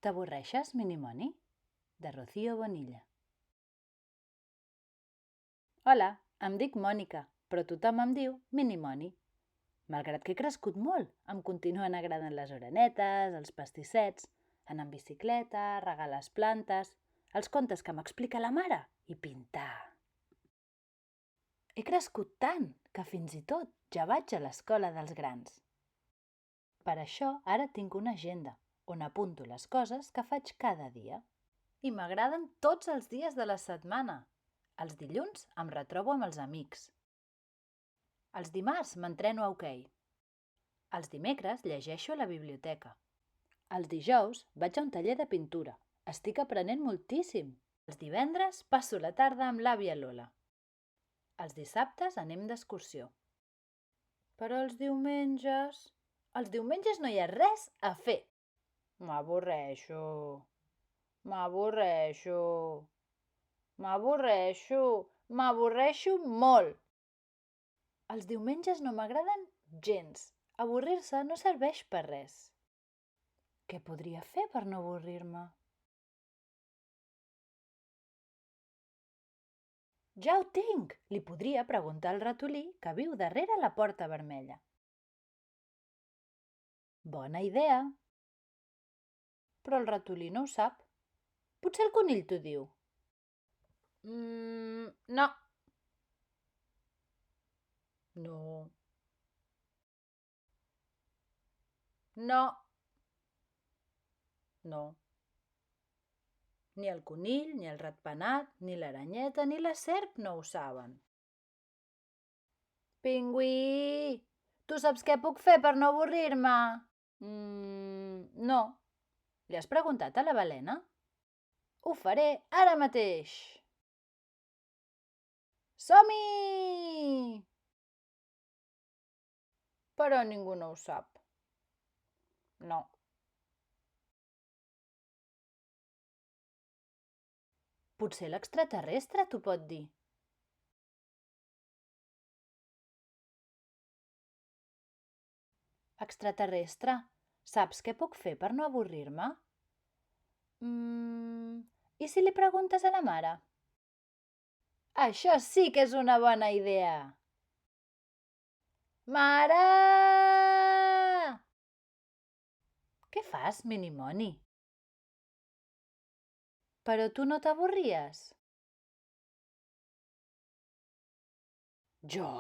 T'avorreixes, Minimoni? De Rocío Bonilla. Hola, em dic Mònica, però tothom em diu Minimoni. Malgrat que he crescut molt, em continuen agradant les orenetes, els pastissets, anar en bicicleta, regar les plantes, els contes que m'explica la mare i pintar. He crescut tant que fins i tot ja vaig a l'escola dels grans. Per això ara tinc una agenda on apunto les coses que faig cada dia. I m'agraden tots els dies de la setmana. Els dilluns em retrobo amb els amics. Els dimarts m'entreno a hoquei. Els dimecres llegeixo a la biblioteca. Els dijous vaig a un taller de pintura. Estic aprenent moltíssim. Els divendres passo la tarda amb l'àvia Lola. Els dissabtes anem d'excursió. Però els diumenges... Els diumenges no hi ha res a fer. M'avorreixo. M'avorreixo. M'avorreixo. M'avorreixo molt. Els diumenges no m'agraden gens. Avorrir-se no serveix per res. Què podria fer per no avorrir-me? Ja ho tinc! Li podria preguntar al ratolí que viu darrere la porta vermella. Bona idea! Però el ratolí no ho sap. Potser el conill t'ho diu. No. No. No. No. Ni el conill, ni el ratpenat, ni l'aranyeta, ni la serp no ho saben. Pingüí! Tu saps què puc fer per no avorrir-me? No. Li has preguntat a la balena? Ho faré ara mateix! Som-hi! Però ningú no ho sap. No. Potser l'extraterrestre t'ho pot dir. Extraterrestre, saps què puc fer per no avorrir-me? I si li preguntes a la mare? Això sí que és una bona idea! Mare! Què fas, Minimoni? Però tu no t'avorries? Jo?